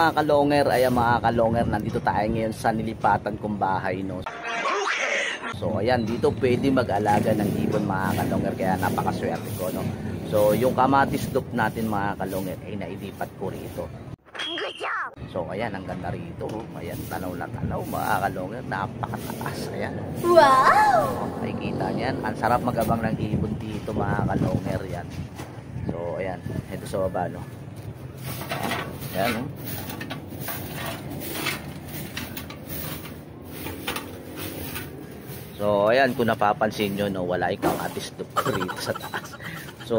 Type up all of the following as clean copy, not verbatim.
mga kalonger, ayan mga kalonger, nandito tayo ngayon sa nilipatan kong bahay, no. So ayan, dito pwede mag-alaga ng ibon mga kalonger, kaya napakaswerte ko, no. So yung kamatis loop natin mga kalonger ay nailipat ko rito. So ayan, ang ganda rito, ayan, tanaw na tanaw mga kalonger, napakataas, ayan. Wow! Nakikita niyan, ang sarap mag-abang ng ibon dito mga kalonger, yan. So ayan, ito sa baba, no. Ayan, no. So ayan, kung napapansin nyo, no, wala ikang kamatis loop rito sa taas. So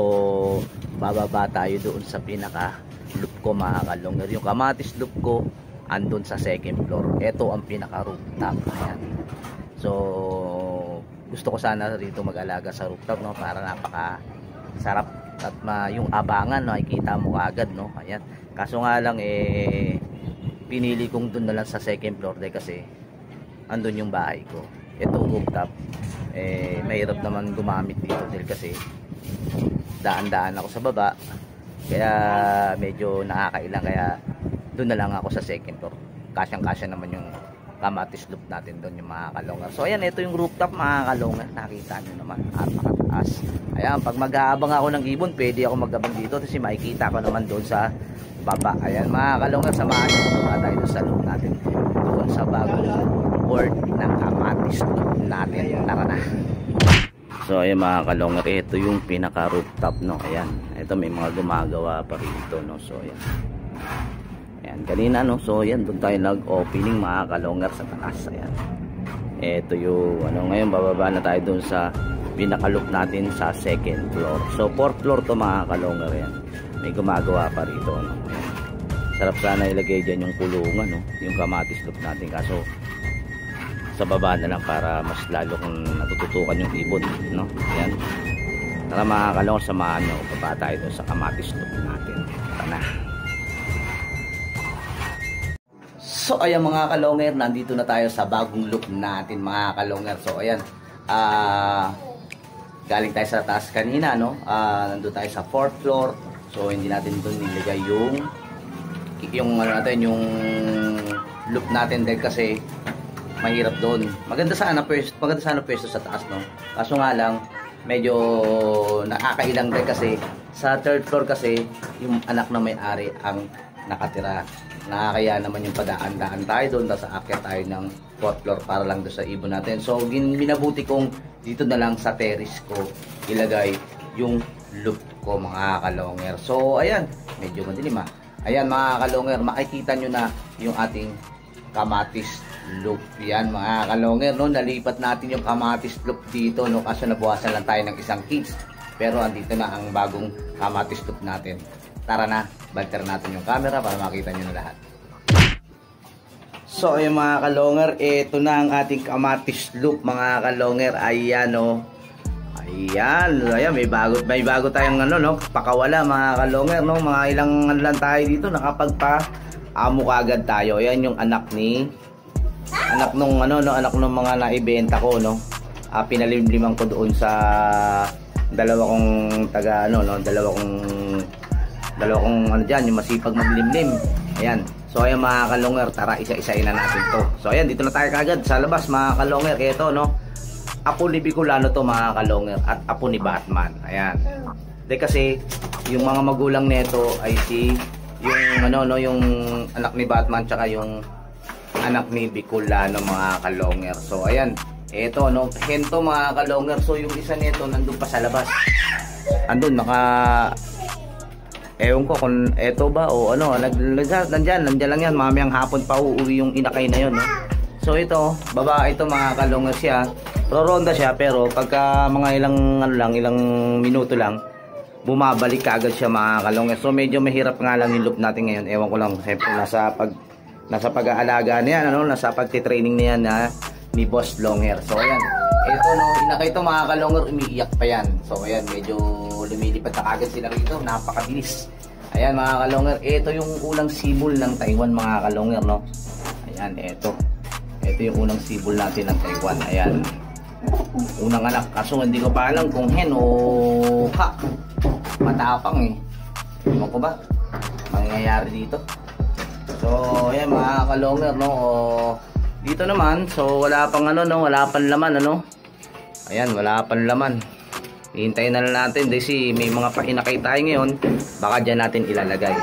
bababa tayo doon sa pinaka loop ko mga kalonger. Yung kamatis loop ko andun sa second floor. Ito ang pinaka rooftop. Ayan. So gusto ko sana rito mag-alaga sa rooftop, no, para napaka sarap at yung abangan, no, makikita mo agad, no. Ayan. Kaso nga lang pinili kong doon na lang sa second floor dahil kasi andun yung bahay ko. Ito rooftop, mahirap naman gumamit dito dahil kasi daan-daan ako sa baba, kaya medyo nakakailang, kaya doon na lang ako sa second floor. Kasyang-kasya naman yung kamatis loop natin doon, yung mga kalonger. So ayan, ito yung rooftop mga kalonger, nakita nyo naman, napakataas. Ayan, pag mag-aabang ako ng ibon, pwede ako mag-abang dito kasi makikita ko naman doon sa baba. Ayan mga kalonger, samahan nyo kung tayo doon sa loop natin, doon sa bagong board ng kamatis loop natin. Tara na. So ayan mga kalonger, ito yung pinaka rooftop, no. Ayan, ito may mga gumagawa pa rito, no. So ayan, ayan kanina, no. So ayan, doon tayo nag-opening mga kalonger sa taas. Ayan, ito yung ngayon bababa na tayo doon sa pinaka loop natin sa second floor. So fourth floor to mga kalonger. Ayan, may gumagawa pa rito, no. Ayan. Sarap sana ilagay dyan yung kulungan, no, yung kamatis loop natin, kaso sa baba na lang para mas lalo kung natututukan yung ibon, no. Ayan, tara mga kalonger, samahan nyo, baba tayo doon sa kamatis loop natin. Tara na. So ayan mga kalonger, nandito na tayo sa bagong loop natin mga kalonger. So ayan, galing tayo sa taas kanina, no. Nandito tayo sa 4th floor. So hindi natin doon nilagay yung natin, yung loop natin dahil kasi mahirap doon. Maganda sana pwesto sa taas, no. Kaso nga lang medyo nakakailang din kasi sa 3rd floor kasi yung anak na may-ari ang nakatira. Nakakaya naman yung padaan-daan tayo doon, tapos aakyat tayo ng 4th floor para lang doon sa ibon natin. So minabuti kong dito na lang sa terrace ko ilagay yung loop ko mga kalonger. So ayan, medyo madilim, ayan mga kalonger, makikita nyo na yung ating kamatis loop. Yan mga kalonger, no, nalipat natin yung kamatis loop dito, no, kaso nabuwasan lang tayo ng isang kids, pero andito na ang bagong kamatis loop natin. Tara na, banter natin yung camera para makita nyo na lahat. So ayun mga kalonger, ito na ang ating kamatis loop mga kalonger. Ayan, no, ayan, may bago tayong no, pakawala mga kalonger, no. Mga ilang lang tayo dito, nakapagpa-amo kagad tayo. Ayan yung anak nung anak nung mga naibenta ko, no. Pinalimliman ko doon sa dalawa kong diyan, yung masipag maglimlim. Ayan. So ayan mga kalonger, tara isa-isain na natin to. So ayan, dito na tayo kagad sa labas mga kalonger. Ito, no, apo ni Bicolano to mga kalonger at apo ni Batman. Ayan. Dahil kasi yung mga magulang nito ay yung anak ni Batman tsaka yung anak ni Bicolano mga kalonger. So ayan, eto, no, hento mga kalonger. So yung isa nito nandun pa sa labas, andun ewan ko kung eto ba o nandyan lang yan. Mamayang hapon pa uuwi yung inakay na yun, no? So ito, babae ito mga kalonger siya, roronda siya, pero pagka mga ilang minuto lang bumabalik kaagad siya mga kalonger. So medyo mahirap nga lang yung loop natin ngayon. Ewan ko lang, siyempre nasa pag-aalaga niyan, nasa pagtitraining niyan ni Boss Longhair. So ayan, ito, no, inakay ito mga kalonger, umiiyak pa yan. So ayan, medyo lumilipad na kagad sila rito, napakabilis. Ayan mga kalonger, ito yung unang sibol ng Taiwan mga kalonger, no. Ayan, ito yung unang sibol natin ng Taiwan. Ayan, unang anak, kaso hindi ko pa alam kung hen o ka. Matapang, ewan ko ba mangyayari dito. So ayan mga kalonger, no. Dito naman, so wala pang ano, no, wala pang laman, ano. Ayan, wala pang laman. Hihintayin na lang natin kasi may mga painakay tayo ngayon, baka dyan natin ilalagay.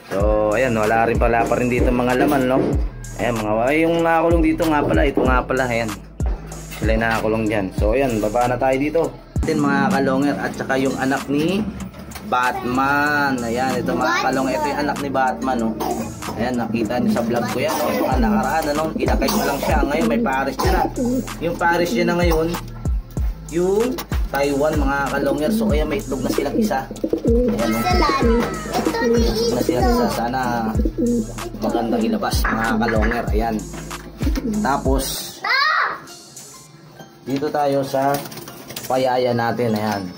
So ayan, wala pa rin dito mga laman, no. Ayan yung nakakulong dito nga pala, ito nga pala, ayan. Sila yung nakakulong dyan. So ayan, baba na tayo dito. Ayan mga kalonger, at saka yung anak ni Batman. Ayan, ito mga kalonger, ito yung anak ni Batman, no. Ayan, nakita niyo sa vlog ko yan, no. Yung nakaraan, ano, inakay ko lang siya. Ngayon may pares niya na. Yung pares niya na ngayon, yung Taiwan mga kalonger. So ayan, may itlog na silang isa. Ayan, no. May itlog na silang isa. Sana magandang ilabas mga kalonger. Ayan. Tapos dito tayo sa payaya natin. Ayan.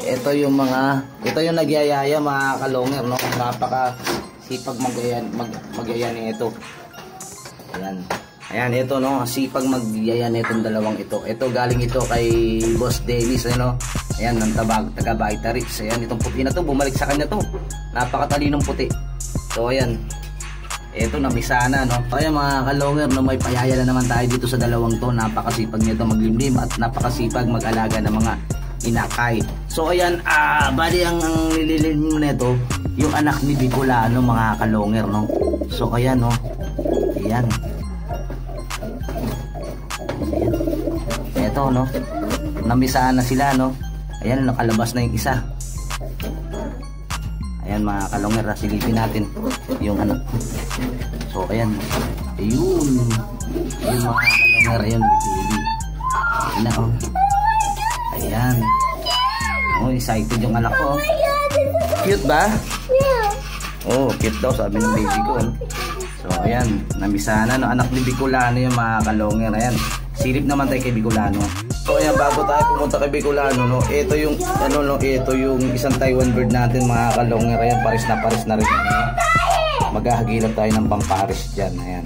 Ito yung nagyayaya mga kalonger, no. Napaka sipag magyaya ito. Ayan. Ayan, ito, no, sipag magyaya nitong dalawang ito. Ito galing ito kay Boss Dennis, ano. Ayan, ng taga Vitarix. Ayan, itong puti na to, bumalik sa kanya to. Napakatalinong puti. So ayan. Ito namisana, no. Ayan mga kalonger, no, may payaya na naman tayo dito sa dalawang to. Napakasipag nito maglimlim at napakasipag mag-alaga ng mga inakay. So ayan, bali ang nililim nito, yung anak ni Bicolano mga kalonger, no. So ayan, no. Ayan. Ito, no, namisaan na sila, no. Ayan, nakalabas na yung isa. Ayan mga kalonger, silipin natin yung ano. So ayan, ayun yung mga kalonger, ayun baby. Ayan na, oh. Ayan, oh, excited yung anak ko, oh. Cute ba? Oh, cute daw sabi ng baby ko, oh. So ayan, namisana, no, anak ni Bicolano yung mga kalonger. Ayan, silip naman tayo kay Bicolano. So ayan, bago tayo pumunta kay Bicolano, no, ito yung ano, no, ito yung isang Taiwan bird natin mga kalonger. Ayan, pares na rin. Maghahagilap tayo ng pangpares dyan. Ayan.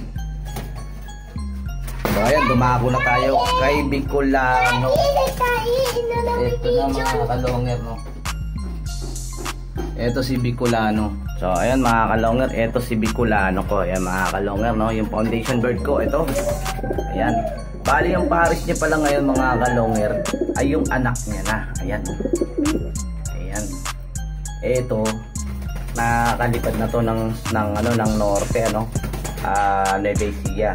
So ayan, dumako na tayo kay Bicolano. Ito na mga kalonger, no. Ito si Bicolano. So ayan mga kalonger, ito si Bicolano ko. Ayan mga kalonger, no, yung foundation bird ko, ito. Ayan. Bali yung pares niya pala ngayon mga kalonger ay yung anak niya na. Ayan. Ayan. Ito, nakalipad na to ng norte, ano, Nueva Ecija.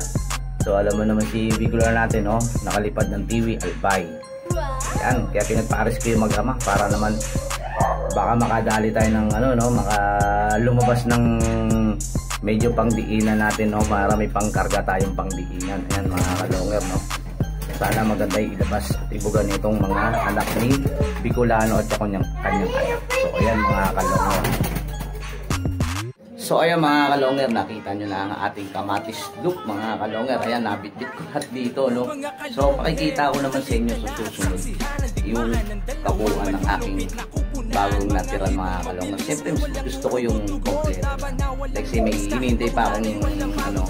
So alam mo naman si Bicolano natin, no, nakalipad ng Tiwi Albay. Ayan, kaya pinagpares ko yung mag-ama para naman baka makadali tayo ng ano, no, lumabas ng medyo pangdiinan natin, no, para may pangkarga tayong pangdiinan. Ayan mga kalonger, no. Sana maganda yung ilabas at ibugan nitong mga anak ni Bicolano at kanyang anak. So ayan mga kalonger. So ayan mga kalonger, nakita nyo na ang ating kamatis loop mga kalonger. Ayan, nabitbit ko lahat dito, no. So pakikita ko naman sa inyo sa susunod yung kabuuan ng aking bagong natiran mga kalonger. Siyempre gusto ko yung complete. Like say may hinihintay pa akong ano,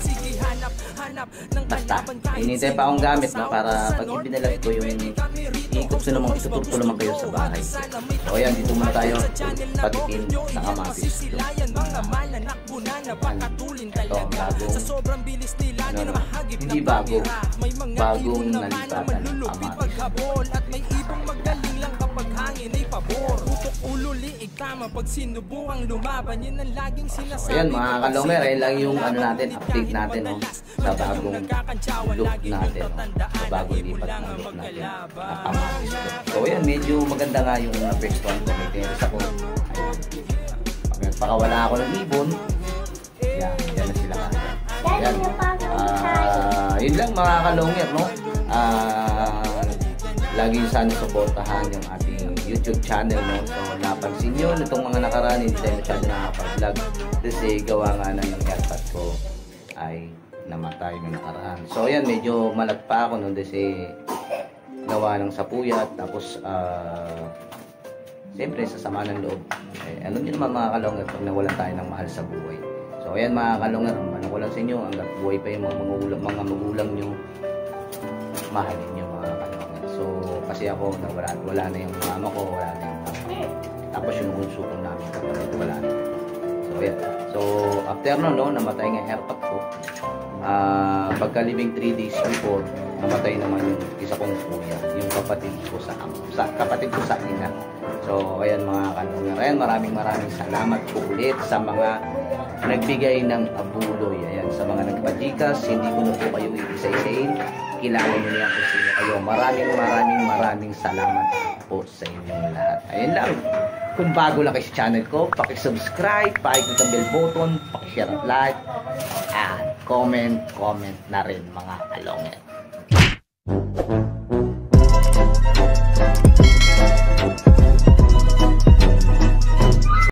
basta hinihintay pa akong gamit, no, para pag ibinalag ko yung itutur ko naman kayo sa bahay. So ayan, dito muna tayo patikin sa kamatis. Ito ang bagong ano, hindi bagong nalipatan ng kamatis. Ayan mga kalonger, ay lang yung ano natin, update natin, no, sa bagong look natin, no, sa bagong lipat na look natin na kamatis. So ayan, medyo maganda nga yung first one ko. May teres ako. Pakawala ako ng ibon. Yan na sila. Ayan. Yun lang mga kalonger, no. Lagi sana suportahan yung ating YouTube channel, no. So napansin nyo nitong mga nakaraan, hindi tayo masyado nakapag-vlog kasi gawa nga na yung haircut ko ay namatay ng nakaraan. So ayan, medyo malat pa ako nun kasi gawa ng sapuyat, tapos siyempre sa sama ng loob, ano nyo naman mga kalonger pag nawalan tayo ng mahal sa buhay. So ayan mga kalonger, ano ko lang sa inyo, hanggat buhay pa yung mga magulang nyo, mahalin nyo mga kalonger. So kasi ako, wala na yung mama ko, wala na yung mama ko. Tapos yung bunso ko namin kapatid, wala na. So So, ayan. So, after nun, no, namatay nga haircut ko. Pagkalibing 3 days before, namatay naman yung isa kong kuya, yung kapatid ko sa ina. So, ayan mga kalungan. Ayan, maraming salamat po ulit sa mga nagbigay ng abuloy. Ayan, sa mga nagpadikas, hindi ko na po kayo isa-isain. Kilala nyo na kung sino kayo. Maraming salamat po sa inyong lahat. Ayan lang. Kung bago lang kayo sa channel ko, paki-subscribe, paki-click ang bell button, paki-share at like, at comment na rin mga kalongan.